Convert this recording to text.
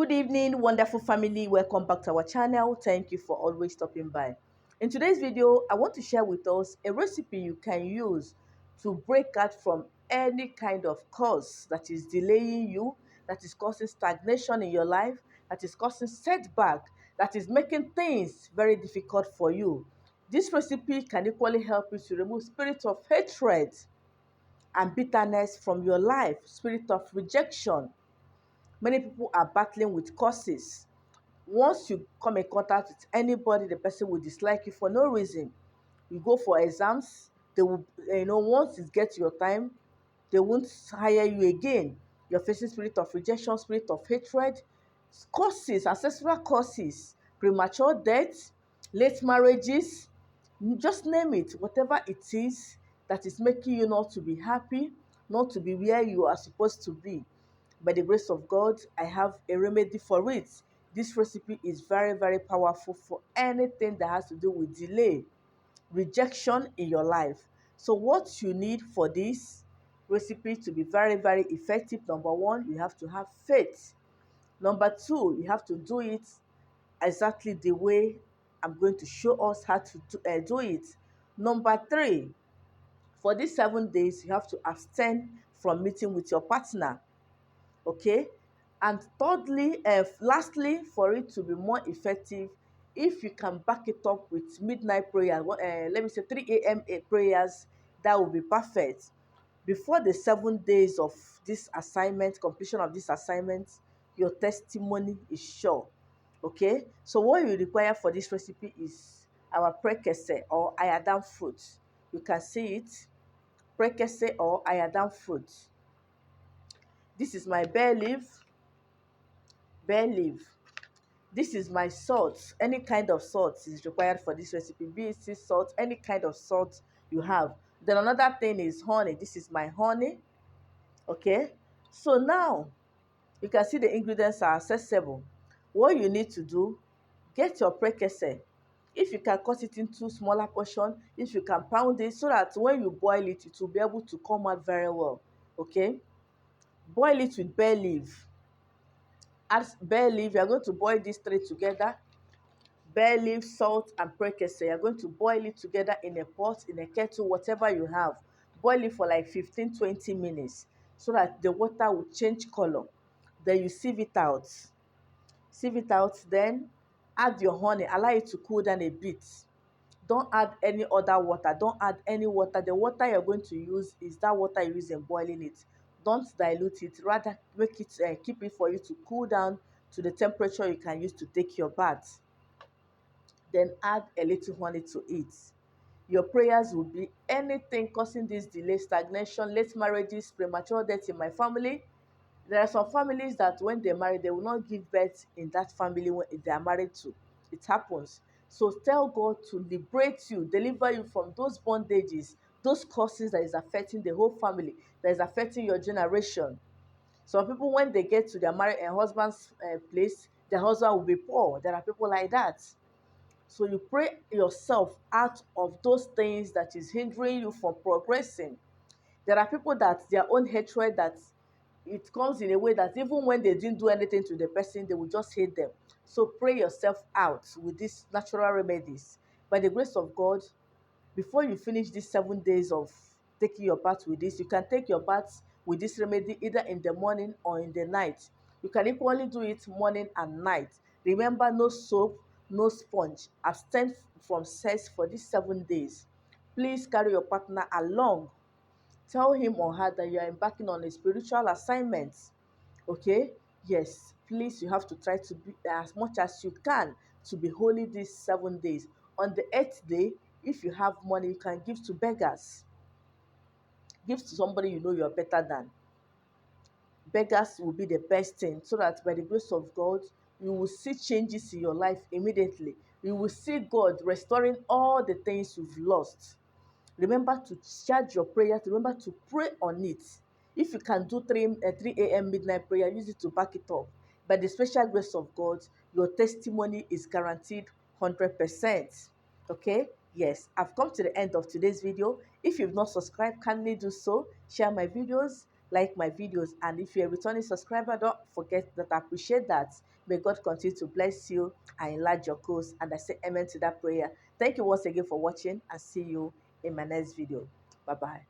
Good evening, wonderful family. Welcome back to our channel. Thank you for always stopping by. In today's video, I want to share with us a recipe you can use to break out from any kind of cause that is delaying you, that is causing stagnation in your life, that is causing setback, that is making things very difficult for you. This recipe can equally help you to remove spirit of hatred and bitterness from your life, spirit of rejection. Many people are battling with curses. Once you come in contact with anybody, the person will dislike you for no reason. You go for exams, they will, once it gets your time, they won't hire you again. You're facing spirit of rejection, spirit of hatred, curses, ancestral curses, premature death, late marriages, just name it. Whatever it is that is making you not to be happy, not to be where you are supposed to be. By the grace of God, I have a remedy for it. This recipe is very, very powerful for anything that has to do with delay, rejection in your life. So what you need for this recipe to be very, very effective, number one, you have to have faith. Number two, you have to do it exactly the way I'm going to show us how to do it. Number three, for these 7 days, you have to abstain from meeting with your partner. Okay, and thirdly, lastly, for it to be more effective, if you can back it up with midnight prayer, let me say 3 a.m. prayers, that will be perfect. Before the 7 days of this assignment, completion of this assignment, your testimony is sure. Okay, so what you require for this recipe is our prekese or ayadam fruit. You can see it, prekese or ayadam fruit. This is my bay leaf. This is my salt. Any kind of salt is required for this recipe, be it sea salt, any kind of salt you have. Then another thing is honey. This is my honey. Okay, so now you can see the ingredients are accessible. What you need to do, get your prekese. If you can cut it into smaller portion, if you can pound it so that when you boil it, it will be able to come out very well. Okay, boil it with bay leaf. Add bay leaf. You are going to boil these three together: bay leaf, salt, and prekese. You're going to boil it together in a pot, in a kettle, whatever you have. Boil it for like 15-20 minutes so that the water will change color. Then you sieve it out. Sieve it out, then add your honey. Allow it to cool down a bit. Don't add any other water. Don't add any water. The water you're going to use is that water you use in boiling it. Don't dilute it. Rather, make it keep it for you to cool down to the temperature you can use to take your bath. Then add a little honey to it. Your prayers will be anything causing this delay, stagnation, late marriages, premature death in my family. There are some families that when they marry, they will not give birth in that family when they are married to. It happens. So tell God to liberate you, deliver you from those bondages, those causes that is affecting the whole family, that is affecting your generation. Some people, when they get to their married husband's place, their husband will be poor. There are people like that. So you pray yourself out of those things that is hindering you from progressing. There are people that their own hatred, that it comes in a way that even when they didn't do anything to the person, they will just hate them. So pray yourself out with these natural remedies. By the grace of God, before you finish these 7 days of taking your bath with this, you can take your bath with this remedy either in the morning or in the night. You can equally do it morning and night. Remember, no soap, no sponge. Abstain from sex for these 7 days. Please carry your partner along. Tell him or her that you are embarking on a spiritual assignment. Okay, yes, please, you have to try to be as much as you can to be holy these 7 days. On the 8th day, if you have money, you can give to beggars. Give to somebody you know you're better than. Beggars will be the best thing, so that by the grace of God, you will see changes in your life immediately. You will see God restoring all the things you've lost. Remember to charge your prayers. Remember to pray on it. If you can do 3 a.m. midnight prayer, use it to back it up. By the special grace of God, your testimony is guaranteed 100%. Okay? Yes, I've come to the end of today's video. If you've not subscribed, kindly do so. Share my videos. like my videos. And if you're a returning subscriber, don't forget that I appreciate that. May God continue to bless you and enlarge your cause. And I say amen to that prayer. Thank you once again for watching, and see you in my next video. Bye bye.